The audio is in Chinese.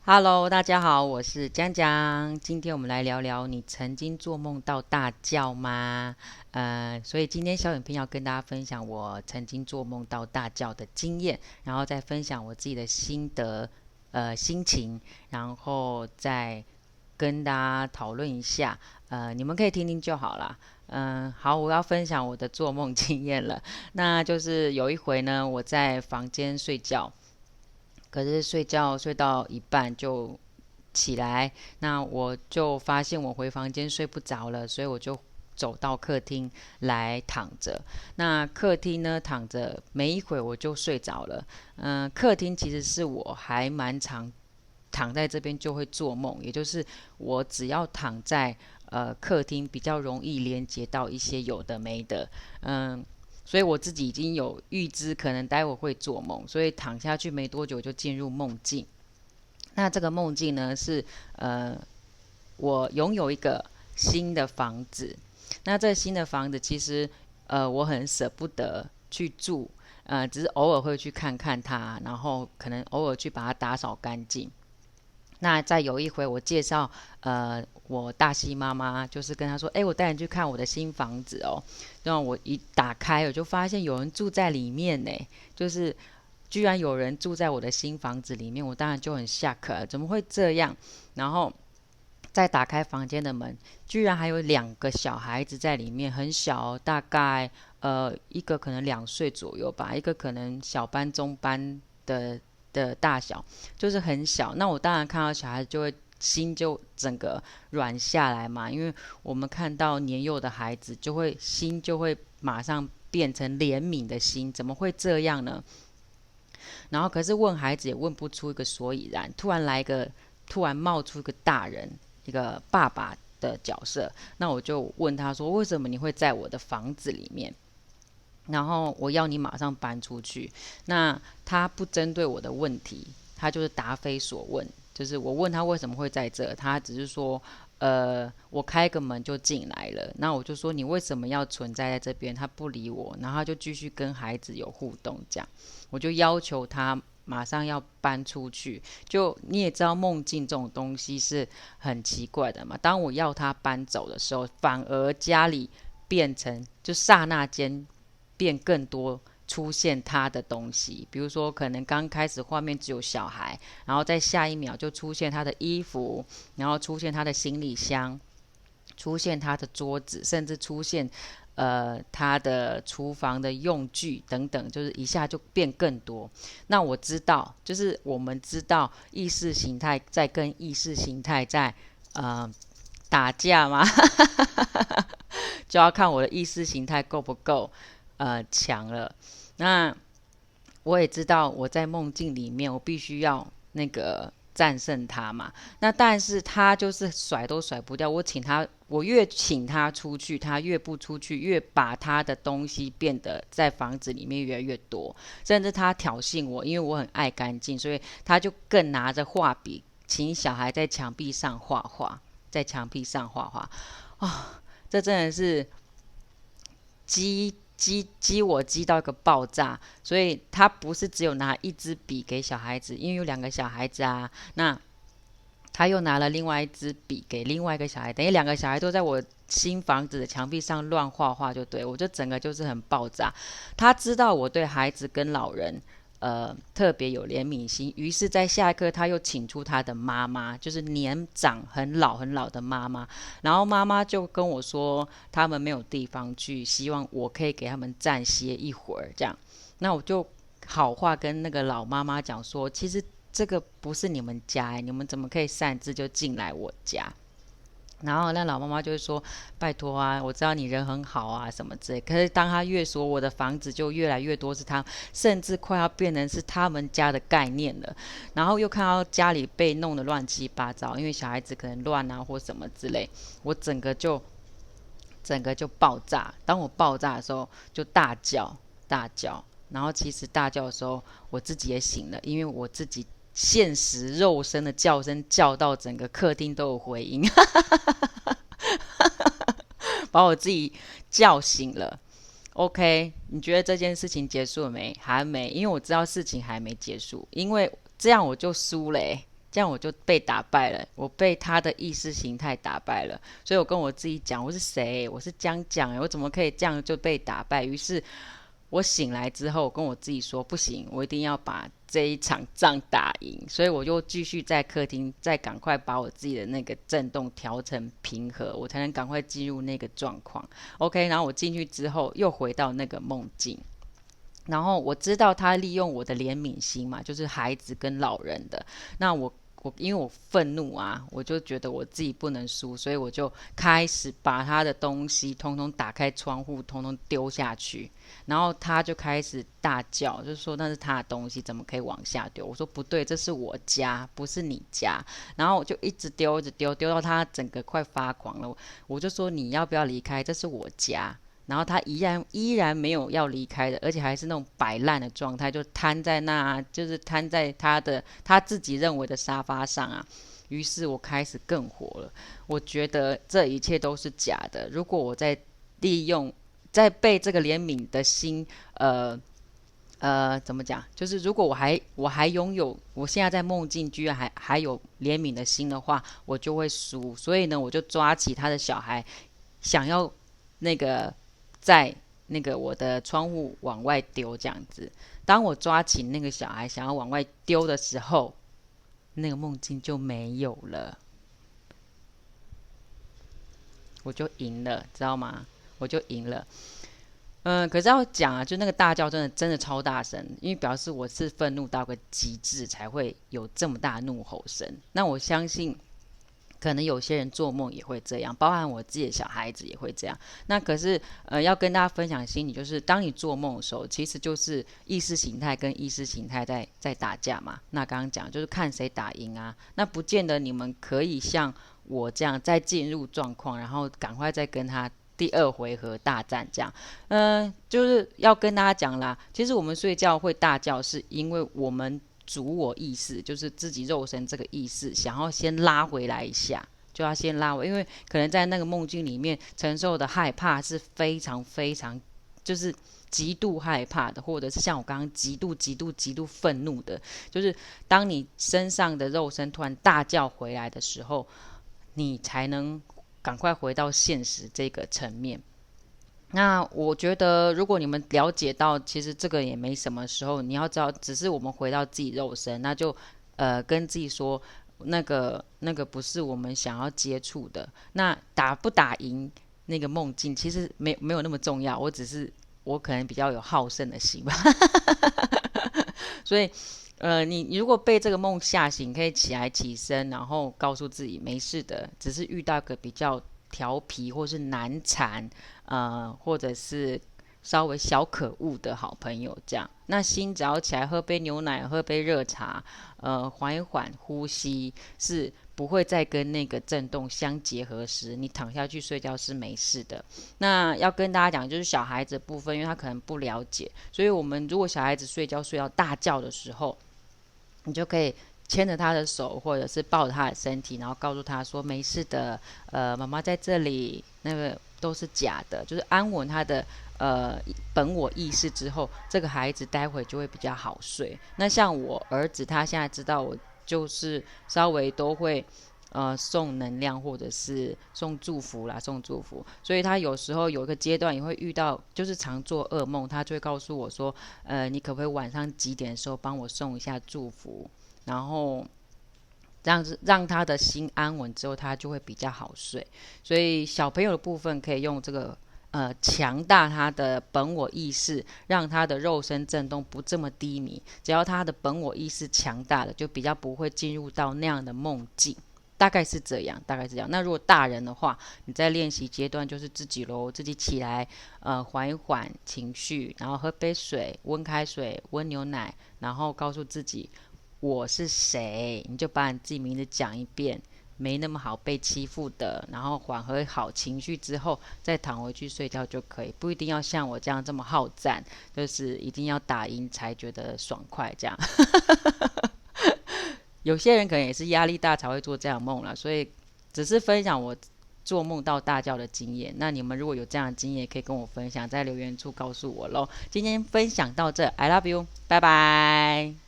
Hello，大家好，我是江江。今天我们来聊聊你曾经做梦到大叫吗？所以今天小影片要跟大家分享我曾经做梦到大叫的经验，然后再分享我自己的心得、心情，然后再跟大家讨论一下。你们可以听听就好啦。好，我要分享我的做梦经验了。那就是有一回呢，我在房间睡觉。可是睡觉睡到一半就起来，那我就发现我回房间睡不着了，所以我就走到客厅来躺着。那客厅呢，躺着没一会我就睡着了。客厅其实是我还蛮常躺在这边就会做梦，也就是我只要躺在客厅，比较容易连接到一些有的没的。嗯，所以我自己已经有预知，可能待会会做梦，所以躺下去没多久就进入梦境。那这个梦境呢是呃，我拥有一个新的房子。那这新的房子其实我很舍不得去住，只是偶尔会去看看它，然后可能偶尔去把它打扫干净。那再有一回，我介绍我大西妈妈，就是跟她说，哎，我带你去看我的新房子哦。然后我一打开，我就发现有人住在里面呢，就是居然有人住在我的新房子里面，我当然就很吓客，怎么会这样？然后再打开房间的门，居然还有2个小孩子在里面，很小哦，大概一个可能2岁左右吧，一个可能小班、中班的大小，就是很小。那我当然看到小孩子就会心就整个软下来嘛，因为我们看到年幼的孩子，心就会马上变成怜悯的心，怎么会这样呢？然后可是问孩子也问不出一个所以然，突然冒出一个大人，一个爸爸的角色。那我就问他说，为什么你会在我的房子里面？然后我要你马上搬出去。那他不针对我的问题，他就是答非所问。就是我问他为什么会在这，他只是说，我开个门就进来了。那我就说你为什么要存在在这边？他不理我，然后他就继续跟孩子有互动，这样我就要求他马上要搬出去。就你也知道，梦境这种东西是很奇怪的嘛。当我要他搬走的时候，反而家里变成就刹那间变更多出现他的东西，比如说可能刚开始画面只有小孩，然后在下一秒就出现他的衣服，然后出现他的行李箱，出现他的桌子，甚至出现他的厨房的用具等等，就是一下就变更多。那我知道，就是我们知道意识形态在跟意识形态在呃打架吗？就要看我的意识形态够不够强了。那我也知道我在梦境里面，我必须要那个战胜他嘛。那但是他就是甩都甩不掉，我越请他出去，他越不出去，越把他的东西变得在房子里面越来越多，甚至他挑衅我，因为我很爱干净，所以他就更拿着画笔，请小孩在墙壁上画画，在墙壁上画画。啊、哦，这真的是激我激到一个爆炸，所以他不是只有拿一支笔给小孩子，因为有2个小孩子啊，那他又拿了另外一支笔给另外一个小孩，等于2个小孩都在我新房子的墙壁上乱画画，就对我就整个就是很爆炸。他知道我对孩子跟老人特别有怜悯心，于是，在下一刻他又请出他的妈妈，就是年长很老很老的妈妈，然后妈妈就跟我说，他们没有地方去，希望我可以给他们暂歇一会儿，这样。那我就好话跟那个老妈妈讲说，其实这个不是你们家你们怎么可以擅自就进来我家？然后那老妈妈就会说：“拜托啊，我知道你人很好啊，什么之类。”可是当她越说，我的房子就越来越多是他，甚至快要变成是他们家的概念了。然后又看到家里被弄得乱七八糟，因为小孩子可能乱啊或什么之类，我整个就爆炸。当我爆炸的时候，就大叫大叫。然后其实大叫的时候，我自己也醒了，因为我自己现实肉身的叫声叫到整个客厅都有回音，把我自己叫醒了。OK，你觉得这件事情结束了没？还没，因为我知道事情还没结束，因为这样我就输了这样我就被打败了，我被他的意识形态打败了。所以我跟我自己讲，我是谁？我是江江，我怎么可以这样就被打败？于是我醒来之后，跟我自己说，不行，我一定要把这一场仗打赢。所以我就继续在客厅，再赶快把我自己的那个震动调成平和，我才能赶快进入那个状况。OK，然后我进去之后，又回到那个梦境。然后我知道他利用我的怜悯心嘛，就是孩子跟老人的。那我因为我愤怒啊，我就觉得我自己不能输，所以我就开始把他的东西通通打开窗户，通通丢下去。然后他就开始大叫，就说那是他的东西，怎么可以往下丢？我说不对，这是我家，不是你家。然后我就一直丢，一直丢，丢到他整个快发狂了。我就说你要不要离开？这是我家。然后他依然没有要离开的，而且还是那种摆烂的状态，就瘫在那，就是瘫在他自己认为的沙发上啊。于是我开始更火了，我觉得这一切都是假的。如果我在利用，在被这个怜悯的心，怎么讲？就是如果我还拥有，我现在在梦境居然还有怜悯的心的话，我就会输。所以呢，我就抓起他的小孩，想要那个在那个我的窗户往外丢这样子。当我抓起那个小孩想要往外丢的时候，那个梦境就没有了，我就赢了，知道吗？我就赢了。可是要讲啊，就那个大叫真的超大声，因为表示我是愤怒到个极致才会有这么大的怒吼声。那我相信可能有些人做梦也会这样，包含我自己的小孩子也会这样。那可是要跟大家分享的心理就是，当你做梦的时候，其实就是意识形态跟意识形态在打架嘛。那刚刚讲就是看谁打赢啊，那不见得你们可以像我这样再进入状况，然后赶快再跟他第二回合大战这样。就是要跟大家讲啦，其实我们睡觉会大叫，是因为我们主我意识，就是自己肉身这个意识，想要先拉回来一下，就要先拉回，因为可能在那个梦境里面承受的害怕是非常非常，就是极度害怕的，或者是像我刚刚极度极度极度愤怒的，就是当你身上的肉身突然大叫回来的时候，你才能赶快回到现实这个层面。那我觉得，如果你们了解到，其实这个也没什么时候，你要知道，只是我们回到自己肉身，那就跟自己说，那个不是我们想要接触的。那打不打赢那个梦境，其实没有那么重要，我可能比较有好胜的心吧。所以你如果被这个梦吓醒，可以起身，然后告诉自己没事的，只是遇到个比较调皮或是难缠，或者是稍微小可恶的好朋友这样。那心只要起来，喝杯牛奶，喝杯热茶，缓一缓呼吸，是不会再跟那个震动相结合时，你躺下去睡觉是没事的。那要跟大家讲，就是小孩子的部分，因为他可能不了解，所以我们如果小孩子睡觉睡到大叫的时候，你就可以牵着他的手，或者是抱着他的身体，然后告诉他说没事的，妈妈在这里，那个都是假的，就是安稳他的本我意识之后，这个孩子待会就会比较好睡。那像我儿子，他现在知道我就是稍微都会送能量或者是送祝福啦，送祝福。所以他有时候有一个阶段也会遇到，就是常做噩梦，他就会告诉我说，你可不可以晚上几点的时候帮我送一下祝福，然后让他的心安稳之后，他就会比较好睡。所以小朋友的部分可以用这个强大他的本我意识，让他的肉身震动不这么低迷。只要他的本我意识强大了，就比较不会进入到那样的梦境。大概是这样，大概是这样。那如果大人的话，你在练习阶段就是自己咯，自己起来，缓一缓情绪，然后喝杯水，温开水，温牛奶，然后告诉自己我是谁，你就把你自己名字讲一遍，没那么好被欺负的，然后缓和好情绪之后，再躺回去睡觉就可以，不一定要像我这样这么好战，就是一定要打赢才觉得爽快这样。有些人可能也是压力大才会做这样的梦啦，所以只是分享我做梦到大叫的经验。那你们如果有这样的经验，可以跟我分享，在留言处告诉我咯。今天分享到这，I love you，拜拜。